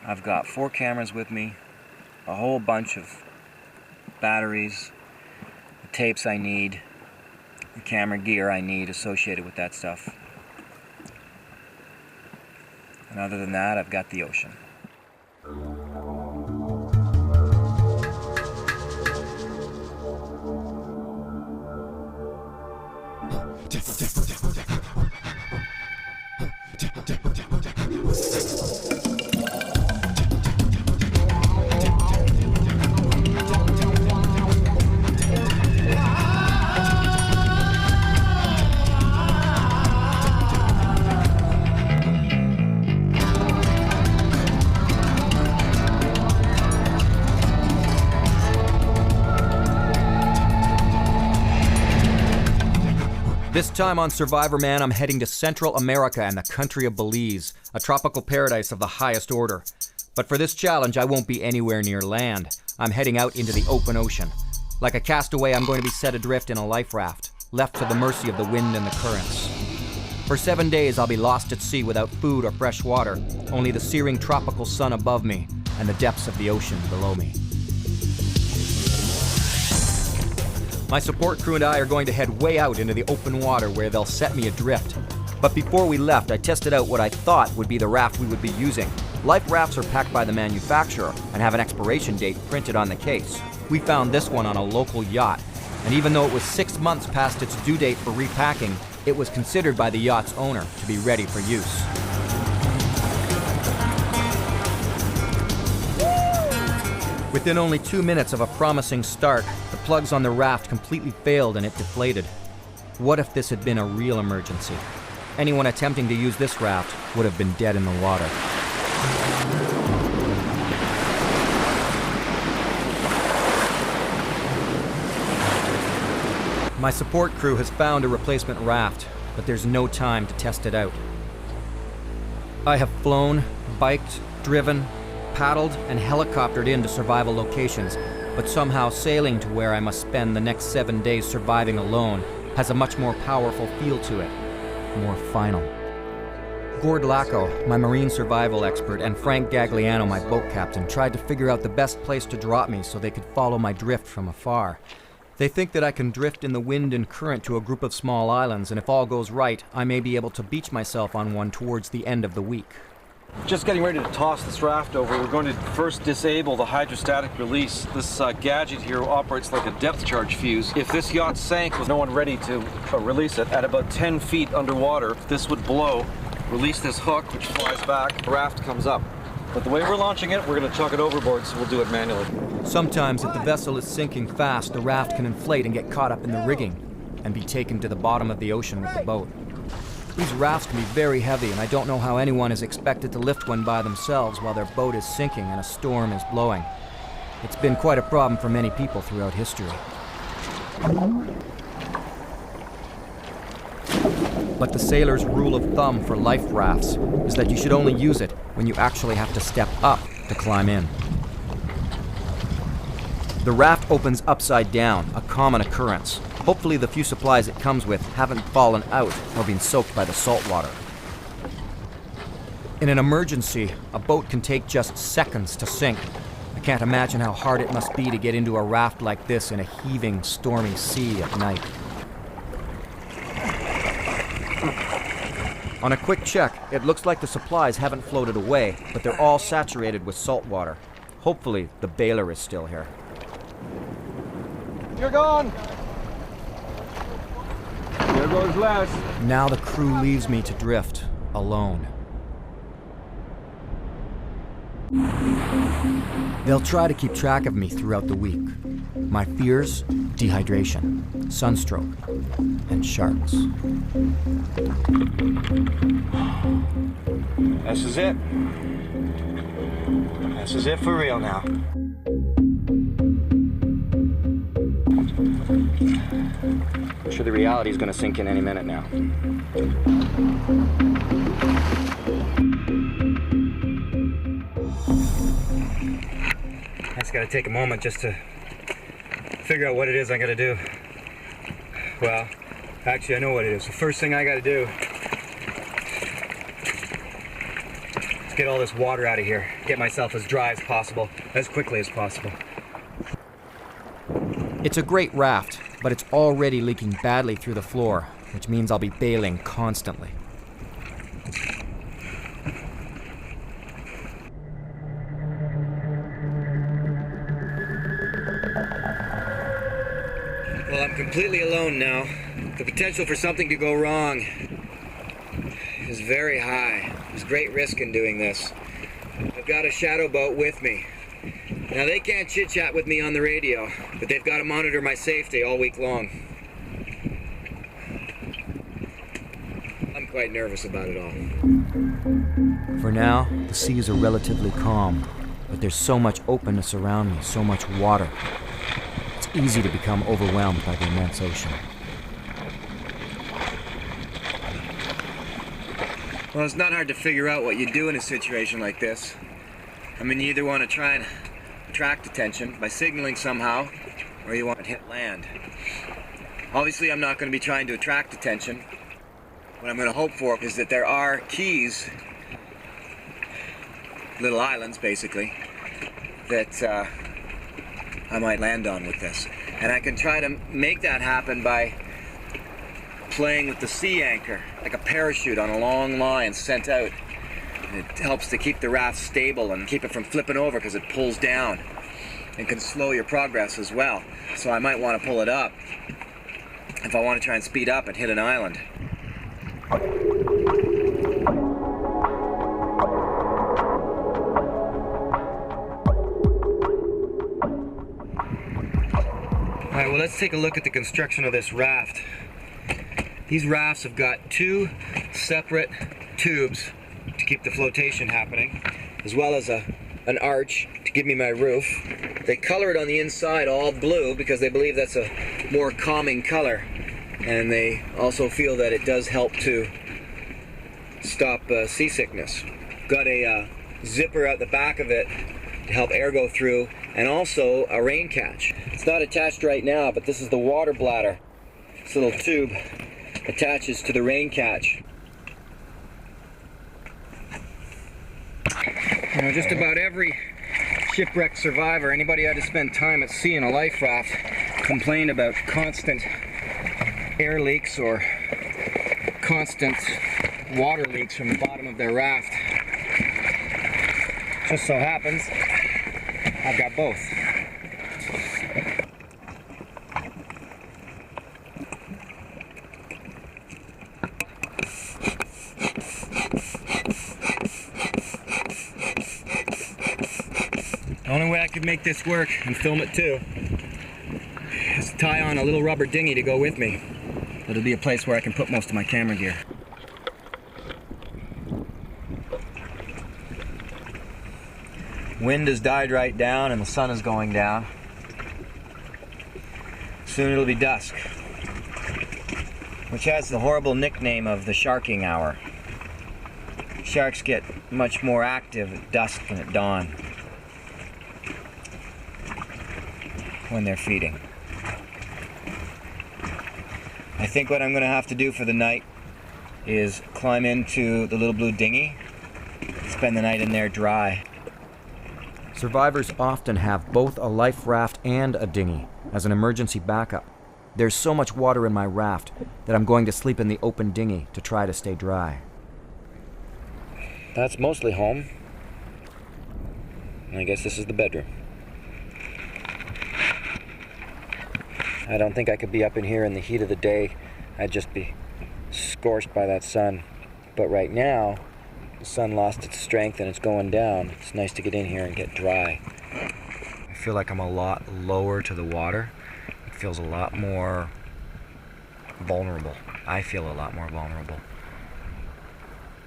I've got 4 cameras with me, a whole bunch of batteries, the tapes I need, the camera gear I need associated with that stuff. And other than that, I've got the ocean. This time on Survivorman, I'm heading to Central America and the country of Belize, a tropical paradise of the highest order. But for this challenge, I won't be anywhere near land. I'm heading out into the open ocean. Like a castaway, I'm going to be set adrift in a life raft, left to the mercy of the wind and the currents. For 7 days, I'll be lost at sea without food or fresh water, only the searing tropical sun above me and the depths of the ocean below me. My support crew and I are going to head way out into the open water where they'll set me adrift. But before we left, I tested out what I thought would be the raft we would be using. Life rafts are packed by the manufacturer and have an expiration date printed on the case. We found this one on a local yacht, and even though it was 6 months past its due date for repacking, it was considered by the yacht's owner to be ready for use. Within only 2 minutes of a promising start, the plugs on the raft completely failed and it deflated. What if this had been a real emergency? Anyone attempting to use this raft would have been dead in the water. My support crew has found a replacement raft, but there's no time to test it out. I have flown, biked, driven, paddled, and helicoptered into survival locations, but somehow sailing to where I must spend the next 7 days surviving alone has a much more powerful feel to it, more final. Gord Lacco, my marine survival expert, and Frank Gagliano, my boat captain, tried to figure out the best place to drop me so they could follow my drift from afar. They think that I can drift in the wind and current to a group of small islands, and if all goes right, I may be able to beach myself on one towards the end of the week. Just getting ready to toss this raft over. We're going to first disable the hydrostatic release. This gadget here operates like a depth charge fuse. If this yacht sank with no one ready to release it at about 10 feet underwater, this would blow, release this hook, which flies back, the raft comes up. But the way we're launching it, we're going to chuck it overboard, so we'll do it manually. Sometimes, if the vessel is sinking fast, the raft can inflate and get caught up in the rigging and be taken to the bottom of the ocean with the boat. These rafts can be very heavy, and I don't know how anyone is expected to lift one by themselves while their boat is sinking and a storm is blowing. It's been quite a problem for many people throughout history. But the sailor's rule of thumb for life rafts is that you should only use it when you actually have to step up to climb in. The raft opens upside down, a common occurrence. Hopefully the few supplies it comes with haven't fallen out or been soaked by the salt water. In an emergency, a boat can take just seconds to sink. I can't imagine how hard it must be to get into a raft like this in a heaving, stormy sea at night. On a quick check, it looks like the supplies haven't floated away, but they're all saturated with salt water. Hopefully, the bailer is still here. You're gone! There goes Les. Now the crew leaves me to drift, alone. They'll try to keep track of me throughout the week. My fears: dehydration, sunstroke, and sharks. This is it. This is it for real now. I'm sure the reality is going to sink in any minute now. I just got to take a moment just to figure out what it is I got to do. Well, actually I know what it is. The first thing I got to do Let's get all this water out of here. Get myself as dry as possible, as quickly as possible. It's a great raft, but it's already leaking badly through the floor, which means I'll be bailing constantly. Well, I'm completely alone now. The potential for something to go wrong is very high. There's great risk in doing this. I've got a shadow boat with me. Now, they can't chit-chat with me on the radio, but they've got to monitor my safety all week long. I'm quite nervous about it all. For now, the seas are relatively calm, but there's so much openness around me, so much water. It's easy to become overwhelmed by the immense ocean. Well, it's not hard to figure out what you do in a situation like this. I mean, you either want to try and attract attention by signaling somehow, or you want to hit land. Obviously, I'm not going to be trying to attract attention. What I'm going to hope for is that there are keys, little islands basically, that I might land on with this. And I can try to make that happen by playing with the sea anchor, like a parachute on a long line sent out. It helps to keep the raft stable and keep it from flipping over because it pulls down and can slow your progress as well. So I might want to pull it up if I want to try and speed up and hit an island. Alright, well, let's take a look at the construction of this raft. These rafts have got two separate tubes to keep the flotation happening, as well as an arch to give me my roof. They color it on the inside all blue because they believe that's a more calming color, and they also feel that it does help to stop seasickness. Got a zipper out the back of it to help air go through, and also a rain catch. It's not attached right now, but this is the water bladder. This little tube attaches to the rain catch. You know, just about every shipwrecked survivor, anybody who had to spend time at sea in a life raft, complained about constant air leaks or constant water leaks from the bottom of their raft. Just so happens, I've got both. The only way I could make this work and film it too is to tie on a little rubber dinghy to go with me. It'll be a place where I can put most of my camera gear. Wind has died right down and the sun is going down. Soon it'll be dusk, which has the horrible nickname of the sharking hour. Sharks get much more active at dusk than at dawn when they're feeding. I think what I'm going to have to do for the night is climb into the little blue dinghy, spend the night in there dry. Survivors often have both a life raft and a dinghy as an emergency backup. There's so much water in my raft that I'm going to sleep in the open dinghy to try to stay dry. That's mostly home. I guess this is the bedroom. I don't think I could be up in here in the heat of the day. I'd just be scorched by that sun. But right now, the sun lost its strength and it's going down. It's nice to get in here and get dry. I feel like I'm a lot lower to the water. It feels a lot more vulnerable. I feel a lot more vulnerable.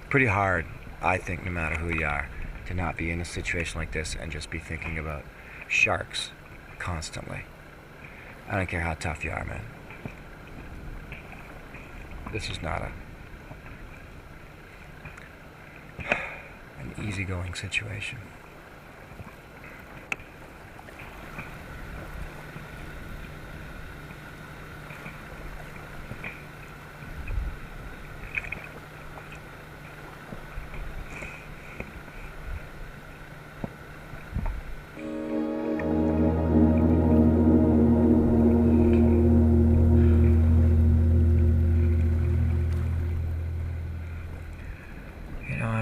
Pretty hard, I think, no matter who you are, to not be in a situation like this and just be thinking about sharks constantly. I don't care how tough you are, man. This is not an easygoing situation.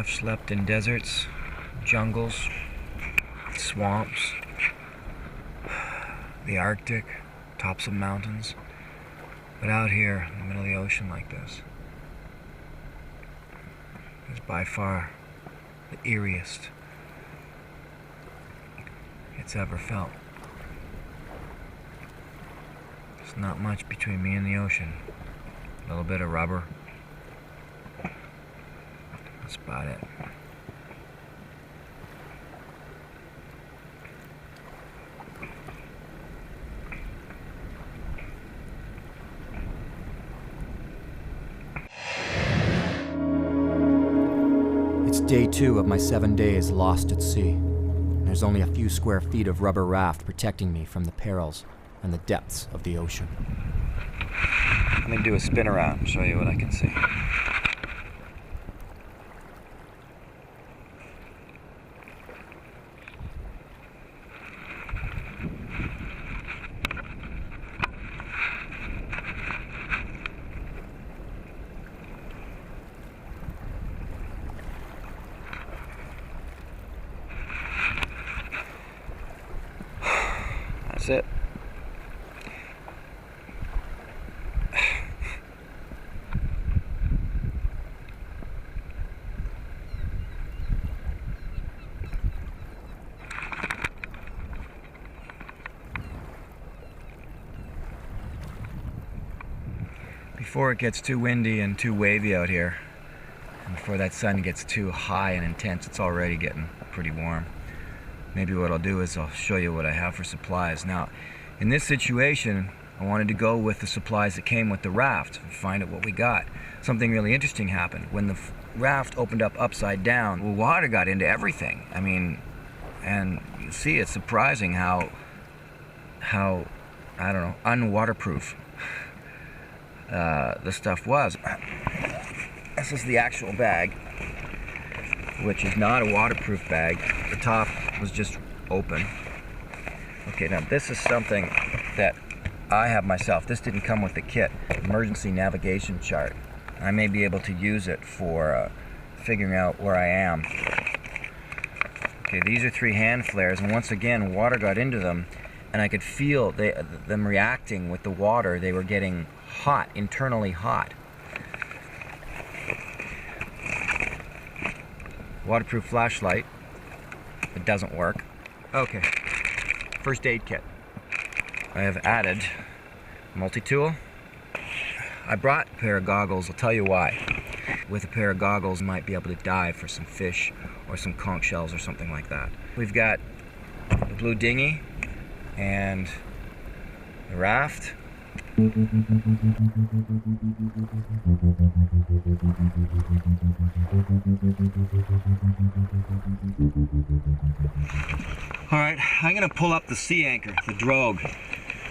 I've slept in deserts, jungles, swamps, the Arctic, tops of mountains. But out here in the middle of the ocean like this is by far the eeriest it's ever felt. There's not much between me and the ocean. A little bit of rubber. That's about it. It's day 2 of my 7 days lost at sea. There's only a few square feet of rubber raft protecting me from the perils and the depths of the ocean. Let me do a spin around and show you what I can see. That's it. Before it gets too windy and too wavy out here, and before that sun gets too high and intense, it's already getting pretty warm. Maybe what I'll do is I'll show you what I have for supplies. Now, in this situation, I wanted to go with the supplies that came with the raft and find out what we got. Something really interesting happened. When the raft opened up upside down, well, water got into everything. I mean, and you see, it's surprising how I don't know, unwaterproof the stuff was. This is the actual bag, which is not a waterproof bag. The top was just open. Okay, now this is something that I have myself. This didn't come with the kit. Emergency navigation chart. I may be able to use it for figuring out where I am. Okay, these are 3 hand flares, and once again, water got into them, and I could feel them reacting with the water. They were getting hot, internally hot. Waterproof flashlight. It doesn't work. Okay, first aid kit. I have added multi-tool. I brought a pair of goggles. I'll tell you why. With a pair of goggles, you might be able to dive for some fish or some conch shells or something like that. We've got the blue dinghy and the raft. All right, I'm gonna pull up the sea anchor, the drogue,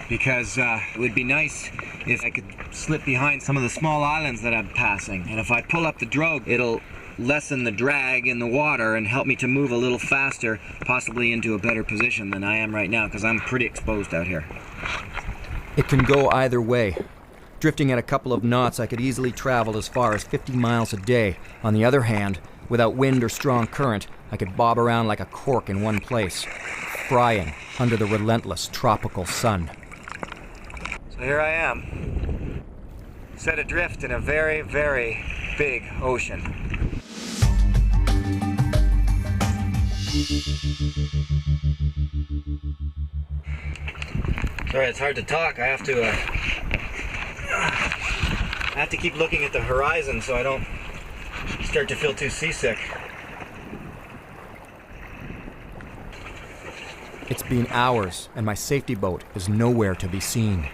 because it would be nice if I could slip behind some of the small islands that I'm passing. And if I pull up the drogue, it'll lessen the drag in the water and help me to move a little faster, possibly into a better position than I am right now, because I'm pretty exposed out here. It can go either way. Drifting at a couple of knots, I could easily travel as far as 50 miles a day. On the other hand, without wind or strong current, I could bob around like a cork in one place, frying under the relentless tropical sun. So here I am, set adrift in a very, very big ocean. Sorry, it's hard to talk. I have to keep looking at the horizon so I don't start to feel too seasick. It's been hours, and my safety boat is nowhere to be seen.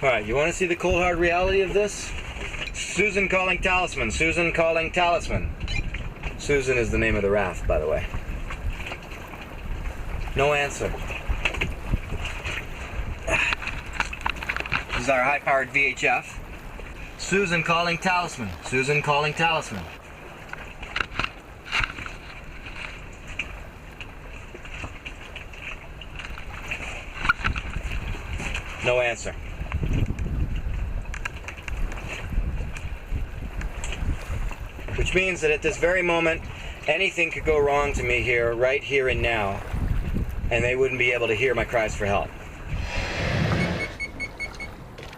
All right, you want to see the cold hard reality of this? Susan calling Talisman. Susan calling Talisman. Susan is the name of the raft, by the way. No answer. This is our high-powered VHF. Susan calling Talisman. Susan calling Talisman. No answer. which means that at this very moment, anything could go wrong to me here, right here and now, and they wouldn't be able to hear my cries for help.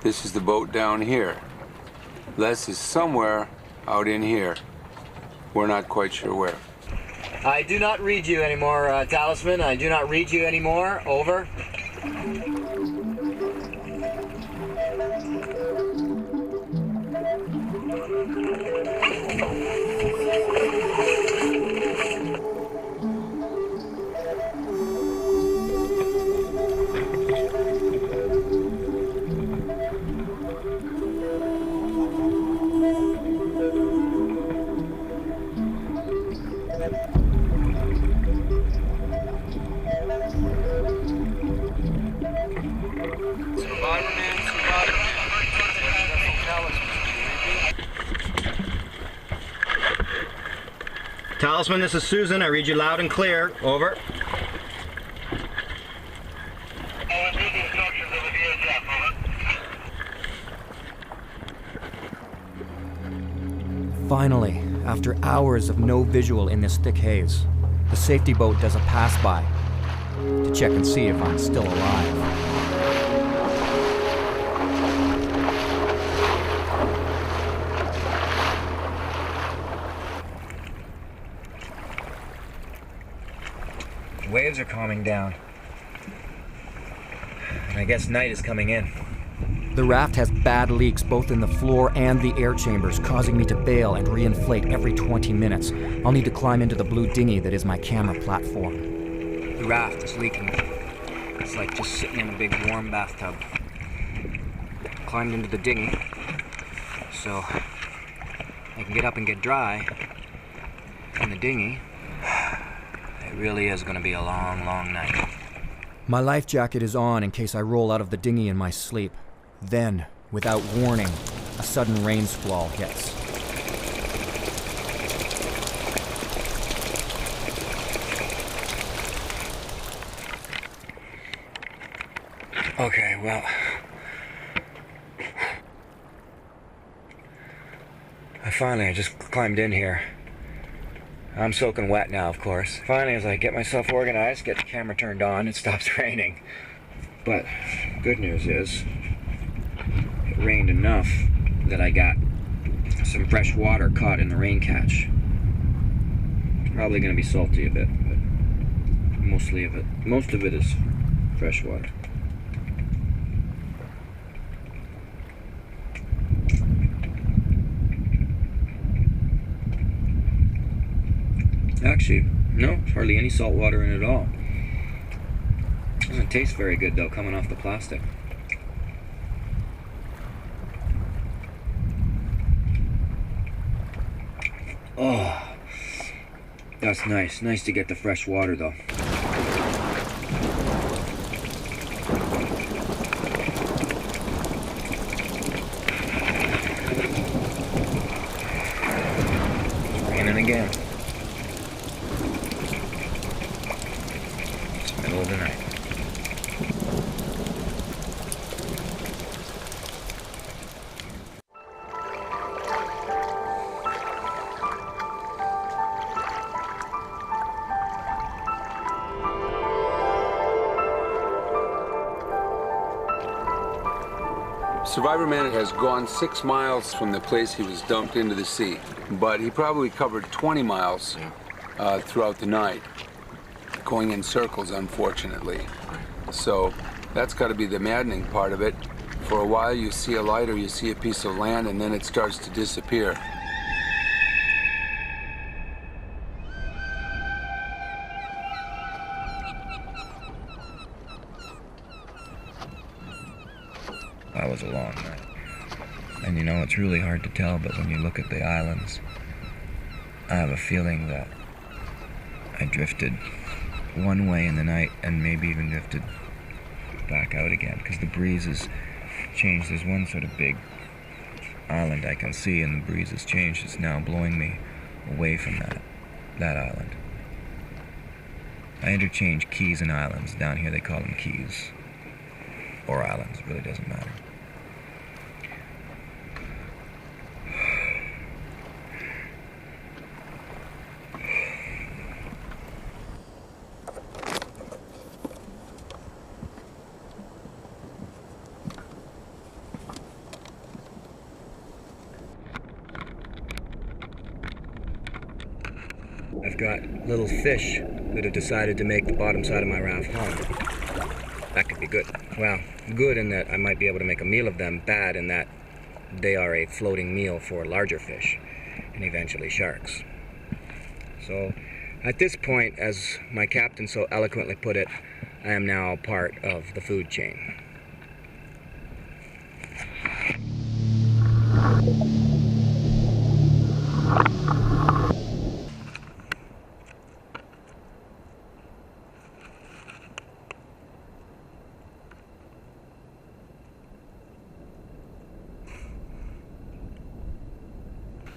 This is the boat down here. Les is somewhere out in here. We're not quite sure where. I do not read you anymore, Talisman. I do not read you anymore. Over. Talisman, this is Susan. I read you loud and clear. Over. Finally, after hours of no visual in this thick haze, the safety boat does a pass-by to check and see if I'm still alive. The waves are calming down. And I guess night is coming in. The raft has bad leaks both in the floor and the air chambers, causing me to bail and reinflate every 20 minutes. I'll need to climb into the blue dinghy that is my camera platform. The raft is leaking. It's like just sitting in a big warm bathtub. Climbed into the dinghy so I can get up and get dry in the dinghy. It really is going to be a long, long night. My life jacket is on in case I roll out of the dinghy in my sleep. Then, without warning, a sudden rain squall hits. Okay, well, I just climbed in here. I'm soaking wet now, of course. Finally, as I get myself organized, get the camera turned on, it stops raining. But good news is, it rained enough that I got some fresh water caught in the rain catch. It's probably going to be salty a bit, but most of it is fresh water. Actually, no, there's hardly any salt water in it at all. Doesn't taste very good though, coming off the plastic. Oh, that's nice. Nice to get the fresh water though. It's raining again. Middle of the night. Survivorman has gone 6 miles from the place he was dumped into the sea, but he probably covered 20 miles throughout the night, going in circles, unfortunately. So that's got to be the maddening part of it. For a while you see a light or you see a piece of land and then it starts to disappear. That was a long night. And you know, it's really hard to tell, but when you look at the islands, I have a feeling that I drifted one way in the night and maybe even drifted back out again, because the breeze has changed. There's one sort of big island I can see, and the breeze has changed. It's now blowing me away from that island. I interchange keys and islands. Down here they call them keys or islands. It really doesn't matter. got little fish that have decided to make the bottom side of my raft home. That could be good. Well, good in that I might be able to make a meal of them, bad in that they are a floating meal for larger fish and eventually sharks. So at this point, as my captain so eloquently put it, I am now part of the food chain.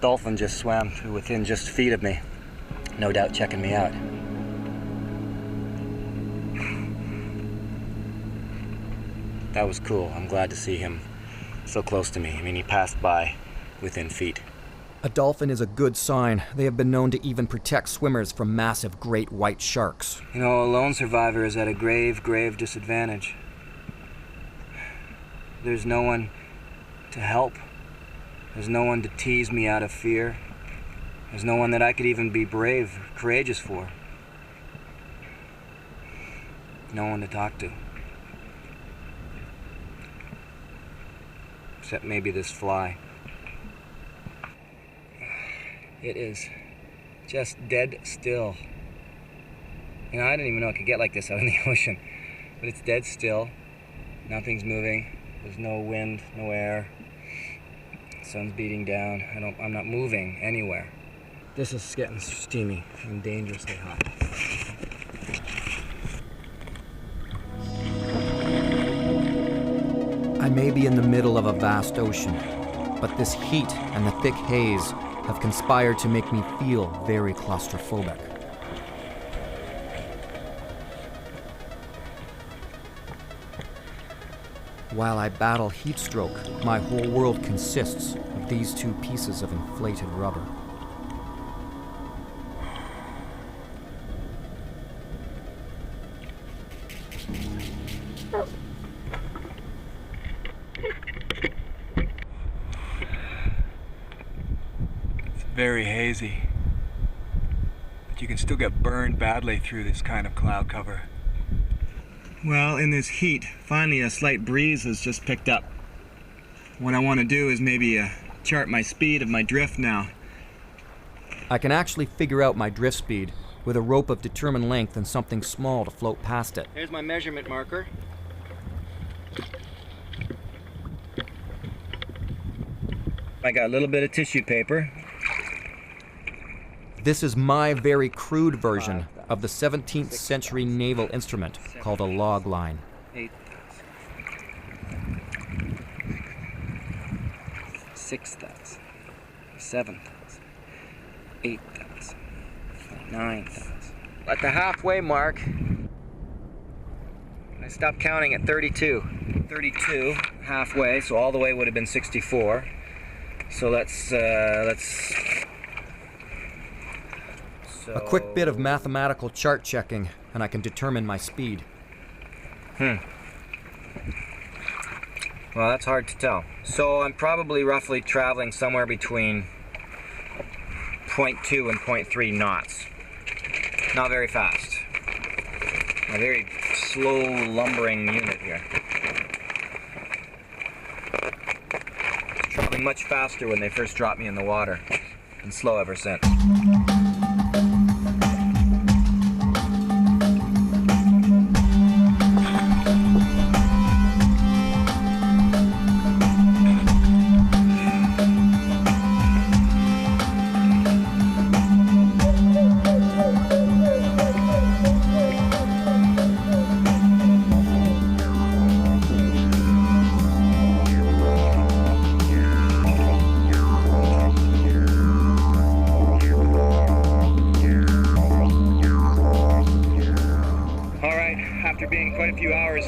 Dolphin just swam to within just feet of me, no doubt checking me out. That was cool. I'm glad to see him so close to me. I mean, he passed by within feet. A dolphin is a good sign. They have been known to even protect swimmers from massive great white sharks. You know, a lone survivor is at a grave, grave disadvantage. There's no one to help. There's no one to tease me out of fear. There's no one that I could even be brave, courageous for. No one to talk to. Except maybe this fly. It is just dead still. You know, I didn't even know it could get like this out in the ocean. But it's dead still. Nothing's moving. There's no wind, no air. Sun's beating down. I'm not moving anywhere. This is getting steamy and dangerously hot. I may be in the middle of a vast ocean, but this heat and the thick haze have conspired to make me feel very claustrophobic. While I battle heat stroke, my whole world consists of these two pieces of inflated rubber. It's very hazy, but you can still get burned badly through this kind of cloud cover. Well, in this heat, finally a slight breeze has just picked up. What I want to do is maybe chart my speed of my drift now. I can actually figure out my drift speed with a rope of determined length and something small to float past it. Here's my measurement marker. I got a little bit of tissue paper. This is my very crude version of the 17th century naval instrument called a log line. 6,000, 7,000, 8,000, 9,000. At the halfway mark, I stopped counting at 32. 32 halfway, so all the way would have been 64. So let's A quick bit of mathematical chart checking, and I can determine my speed. Well, that's hard to tell. So I'm probably roughly traveling somewhere between 0.2 and 0.3 knots. Not very fast. A very slow lumbering unit here. Traveling much faster when they first dropped me in the water, and slow ever since. After being quite a few hours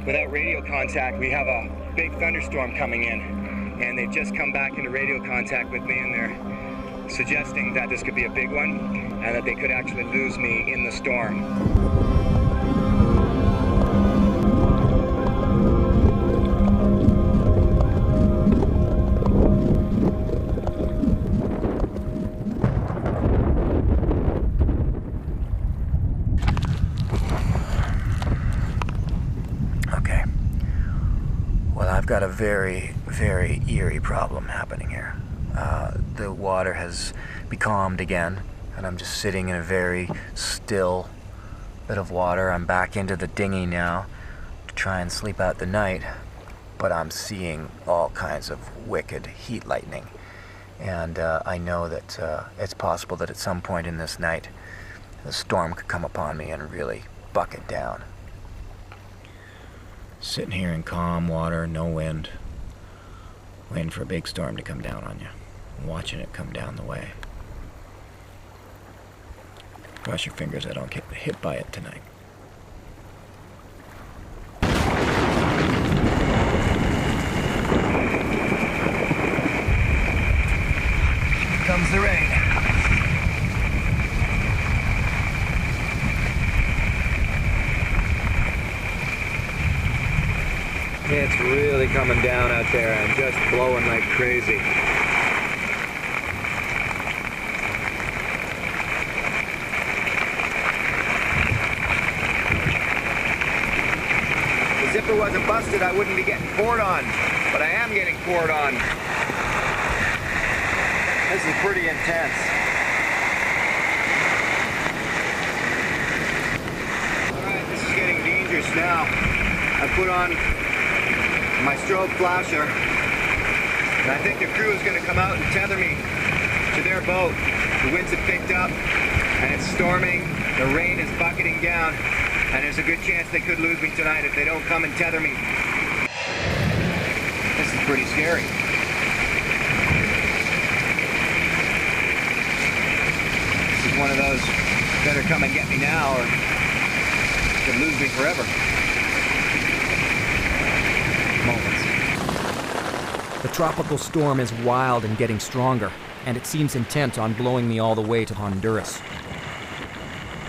without radio contact, we have a big thunderstorm coming in, and they've just come back into radio contact with me, and they're suggesting that this could be a big one and that they could actually lose me in the storm. got a very, very eerie problem happening here. The water has becalmed again, and I'm just sitting in a very still bit of water. I'm back into the dinghy now to try and sleep out the night, but I'm seeing all kinds of wicked heat lightning. And I know that it's possible that at some point in this night, the storm could come upon me and really bucket down. Sitting here in calm water, no wind, waiting for a big storm to come down on you, and watching it come down the way. Cross your fingers I don't get hit by it tonight. Here comes the rain. It's really coming down out there and just blowing like crazy. If the zipper wasn't busted, I wouldn't be getting poured on, but I am getting poured on. This is pretty intense. Alright, this is getting dangerous now. I put on my strobe flasher, and I think the crew is going to come out and tether me to their boat. The winds have picked up, and it's storming, the rain is bucketing down, and there's a good chance they could lose me tonight if they don't come and tether me. This is pretty scary. This is one of those, better come and get me now, or could lose me forever. Moments. The tropical storm is wild and getting stronger, and it seems intent on blowing me all the way to Honduras.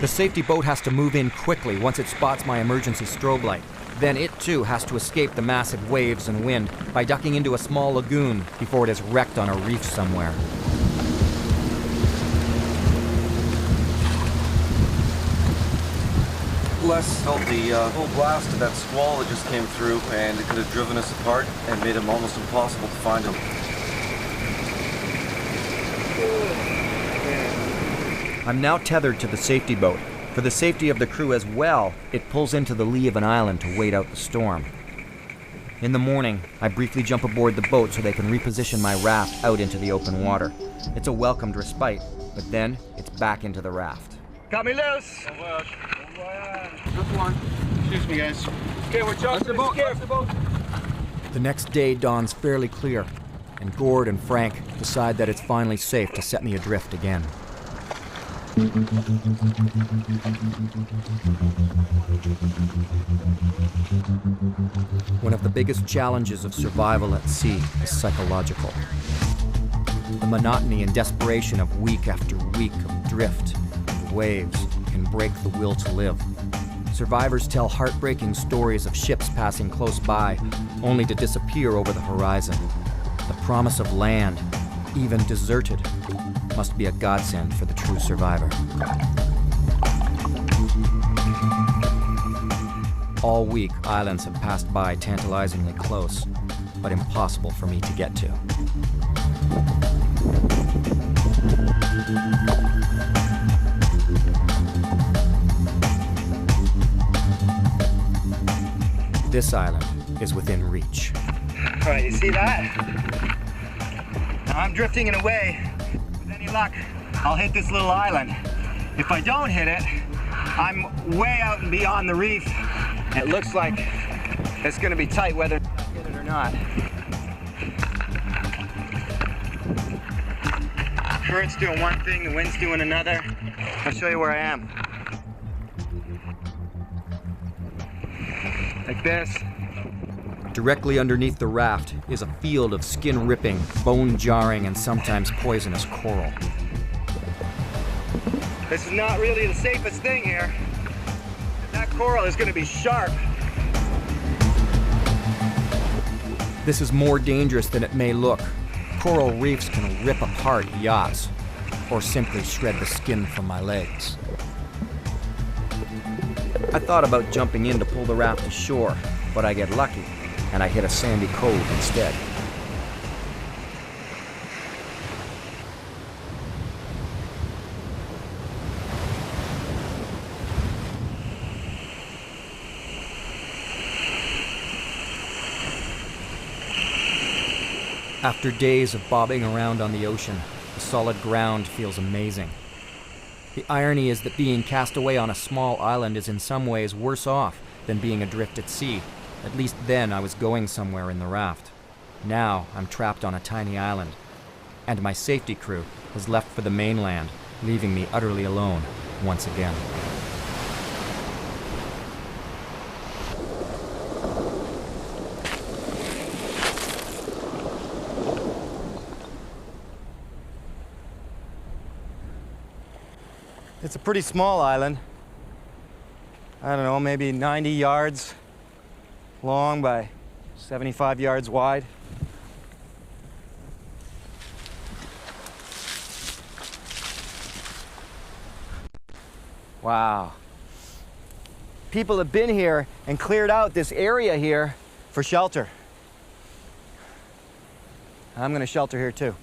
The safety boat has to move in quickly once it spots my emergency strobe light. Then it too has to escape the massive waves and wind by ducking into a small lagoon before it is wrecked on a reef somewhere. Les felt the whole blast of that squall that just came through, and it could have driven us apart and made it almost impossible to find him. I'm now tethered to the safety boat. For the safety of the crew as well, it pulls into the lee of an island to wait out the storm. In the morning, I briefly jump aboard the boat so they can reposition my raft out into the open water. It's a welcomed respite, but then it's back into the raft. Got me loose! Good one. Excuse me, guys. Okay, we're jumping the boat. Watch the boat. The next day dawns fairly clear, and Gord and Frank decide that it's finally safe to set me adrift again. One of the biggest challenges of survival at sea is psychological. The monotony and desperation of week after week of drift and waves can break the will to live. Survivors tell heartbreaking stories of ships passing close by, only to disappear over the horizon. The promise of land, even deserted, must be a godsend for the true survivor. All week, islands have passed by tantalizingly close, but impossible for me to get to. This island is within reach. All right, you see that? Now I'm drifting in a way. With any luck, I'll hit this little island. If I don't hit it, I'm way out and beyond the reef. It looks like it's gonna be tight whether I hit it or not. Current's doing one thing, the wind's doing another. I'll show you where I am. Like this. Directly underneath the raft is a field of skin-ripping, bone-jarring, and sometimes poisonous coral. This is not really the safest thing here. That coral is going to be sharp. This is more dangerous than it may look. Coral reefs can rip apart yachts, or simply shred the skin from my legs. I thought about jumping in to pull the raft ashore, but I get lucky, and I hit a sandy cove instead. After days of bobbing around on the ocean, the solid ground feels amazing. The irony is that being cast away on a small island is in some ways worse off than being adrift at sea. At least then I was going somewhere in the raft. Now I'm trapped on a tiny island, and my safety crew has left for the mainland, leaving me utterly alone once again. It's a pretty small island. I don't know, maybe 90 yards long by 75 yards wide. Wow. People have been here and cleared out this area here for shelter. I'm gonna shelter here too.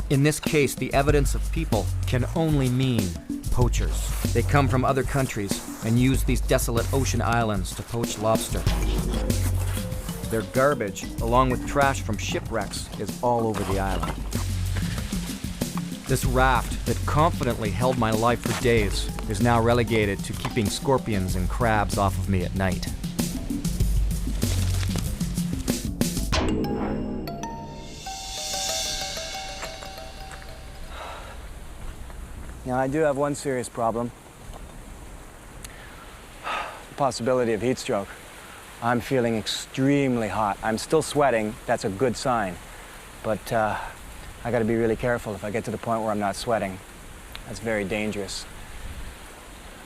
In this case, the evidence of people can only mean poachers. They come from other countries and use these desolate ocean islands to poach lobster. Their garbage, along with trash from shipwrecks, is all over the island. This raft that confidently held my life for days is now relegated to keeping scorpions and crabs off of me at night. Now, I do have one serious problem. The possibility of heat stroke. I'm feeling extremely hot. I'm still sweating. That's a good sign. But I gotta be really careful if I get to the point where I'm not sweating. That's very dangerous.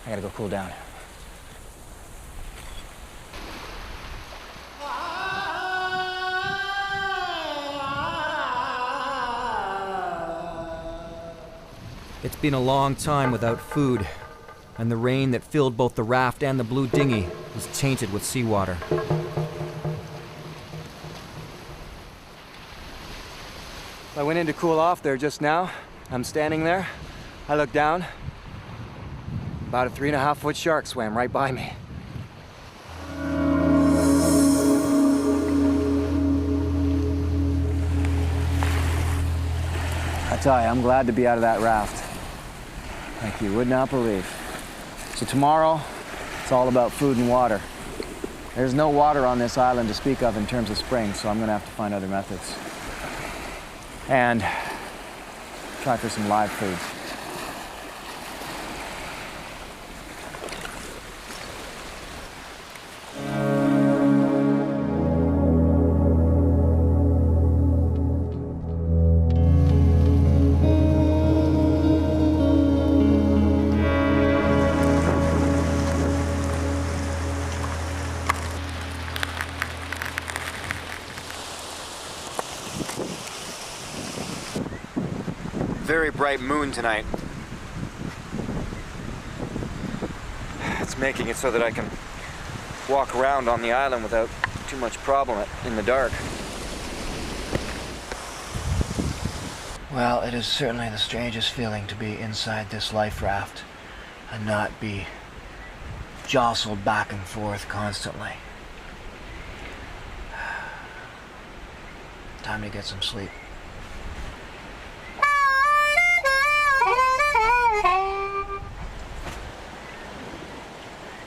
I gotta go cool down. It's been a long time without food, and the rain that filled both the raft and the blue dinghy was tainted with seawater. I went in to cool off there just now. I'm standing there. I look down. About a 3.5-foot shark swam right by me. I tell you, I'm glad to be out of that raft. Like you would not believe. So tomorrow, it's all about food and water. There's no water on this island to speak of in terms of springs, so I'm gonna have to find other methods. And try for some live food. Very bright moon tonight. It's making it so that I can walk around on the island without too much problem in the dark. Well, it is certainly the strangest feeling to be inside this life raft and not be jostled back and forth constantly. Time to get some sleep.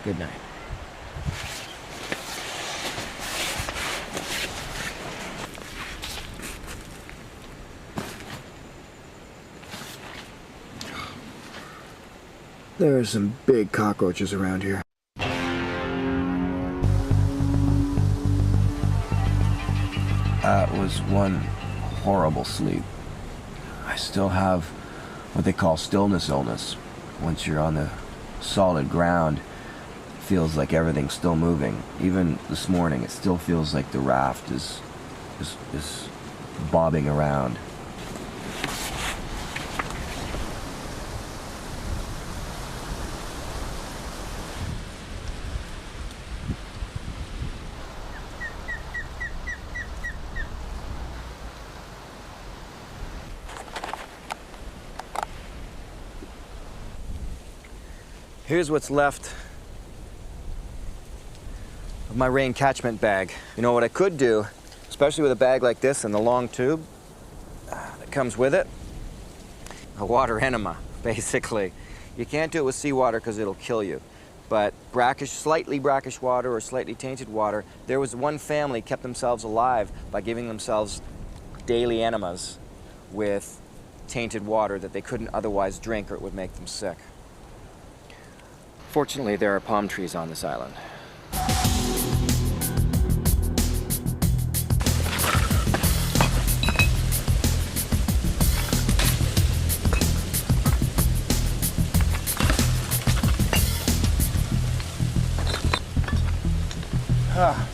Good night. There are some big cockroaches around here. That was one horrible sleep. I still have what they call stillness illness. Once you're on the solid ground, it feels like everything's still moving. Even this morning, it still feels like the raft is bobbing around. Here's what's left of my rain catchment bag. You know what I could do, especially with a bag like this and the long tube that comes with it? A water enema, basically. You can't do it with seawater because it'll kill you. But brackish, slightly brackish water or slightly tainted water, there was one family kept themselves alive by giving themselves daily enemas with tainted water that they couldn't otherwise drink or it would make them sick. Fortunately, there are palm trees on this island. Oh.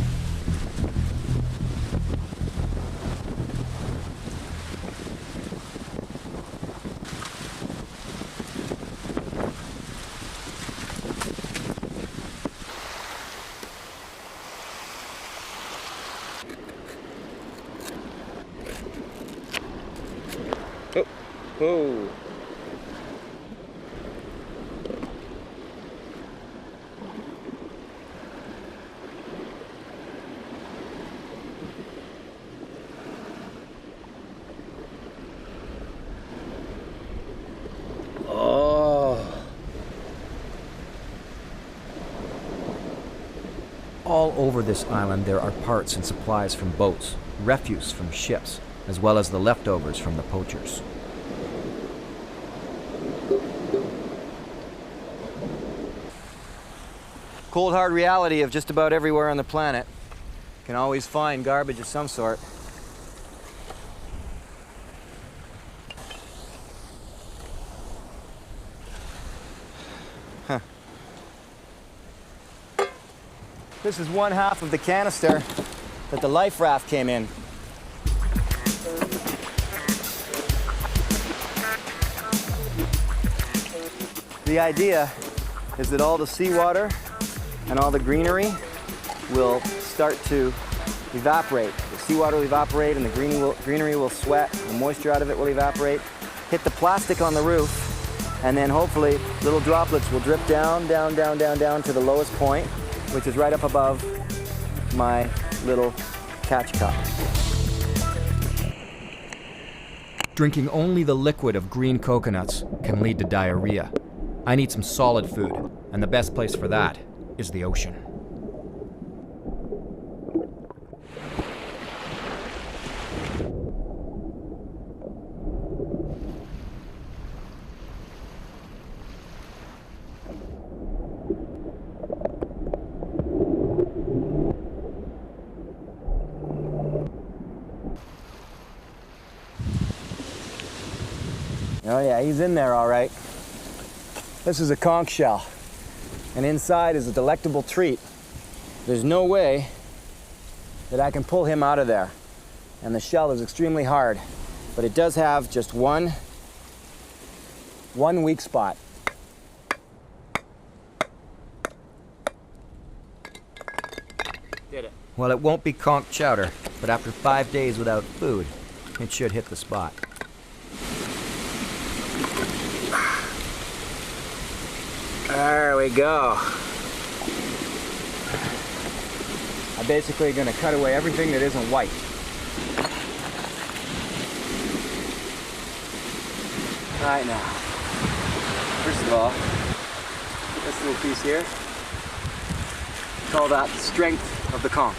All over this island there are parts and supplies from boats, refuse from ships, as well as the leftovers from the poachers. Cold hard reality of just about everywhere on the planet. Can always find garbage of some sort. Huh. This is one half of the canister that the life raft came in. The idea is that all the seawater and all the greenery will start to evaporate. The seawater will evaporate and the greenery will sweat, the moisture out of it will evaporate, hit the plastic on the roof, and then hopefully little droplets will drip down, down, down, down, down to the lowest point, which is right up above my little catch cup. Drinking only the liquid of green coconuts can lead to diarrhea. I need some solid food, and the best place for that is the ocean. Oh yeah, he's in there all right. This is a conch shell, and inside is a delectable treat. There's no way that I can pull him out of there, and the shell is extremely hard, but it does have just one weak spot. Did it. Well, it won't be conch chowder, but after 5 days without food, it should hit the spot. There we go. I'm basically going to cut away everything that isn't white. Right now, first of all, this little piece here, call that the strength of the conch.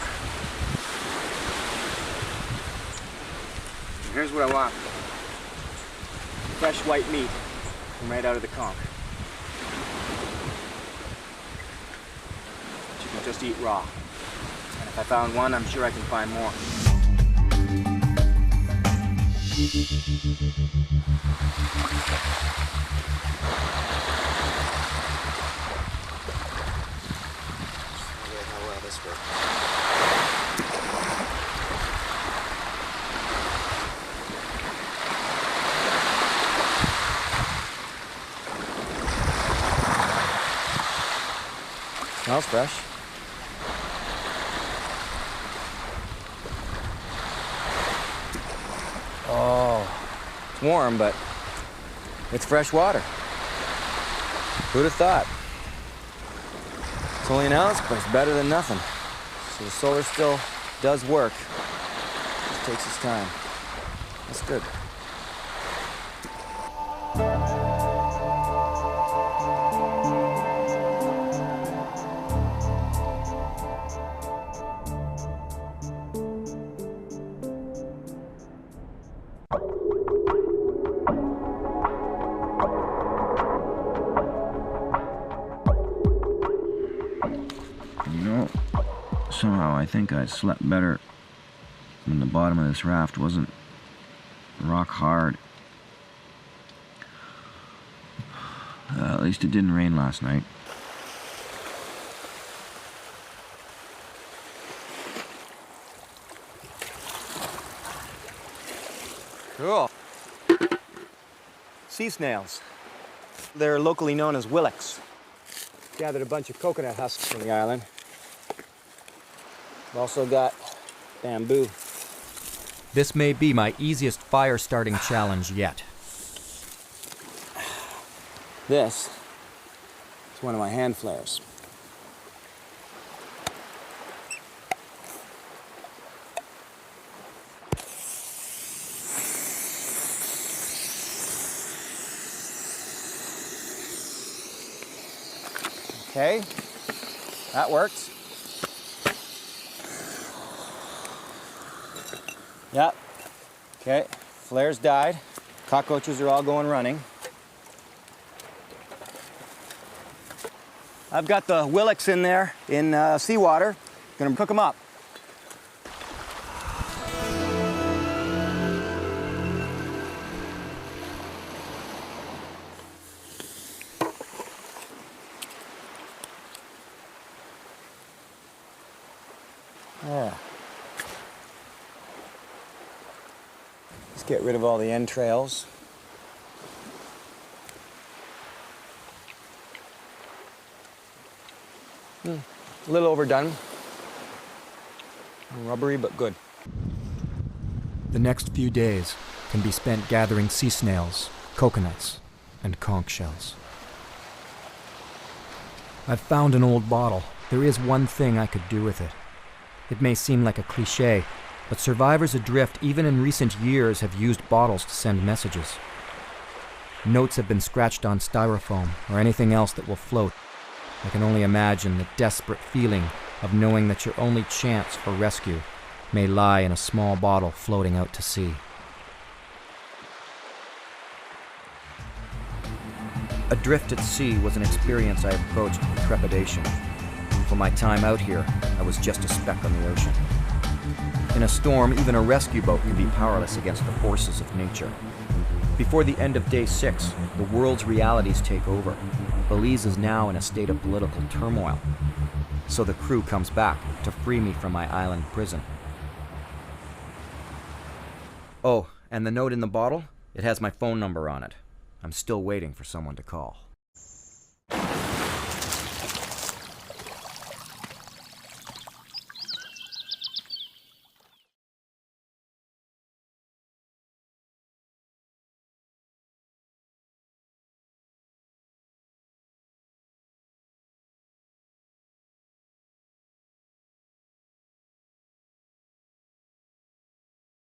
And here's what I want. Fresh white meat from right out of the conch. You can just eat raw. And if I found one, I'm sure I can find more. How well this works. Smells fresh. Oh, it's warm, but it's fresh water. Who'd have thought? Only announced, but it's better than nothing. So the solar still does work. Just takes its time. That's good. You know, somehow I think I slept better when the bottom of this raft wasn't rock hard. At least it didn't rain last night. Cool. Sea snails. They're locally known as willets. Gathered a bunch of coconut husks from the island. We've also got bamboo. This may be my easiest fire starting challenge yet. This is one of my hand flares. Okay, that works. Yep. Okay, flares died. Cockroaches are all going running. I've got the willets in there in seawater. Gonna cook them up. Yeah. Let's get rid of all the entrails. A little overdone. Rubbery, but good. The next few days can be spent gathering sea snails, coconuts, and conch shells. I've found an old bottle. There is one thing I could do with it. It may seem like a cliché, but survivors adrift even in recent years have used bottles to send messages. Notes have been scratched on styrofoam or anything else that will float. I can only imagine the desperate feeling of knowing that your only chance for rescue may lie in a small bottle floating out to sea. Adrift at sea was an experience I approached with trepidation. For my time out here, I was just a speck on the ocean. In a storm, even a rescue boat can be powerless against the forces of nature. Before the end of day 6, the world's realities take over. Belize is now in a state of political turmoil. So the crew comes back to free me from my island prison. Oh, and the note in the bottle? It has my phone number on it. I'm still waiting for someone to call.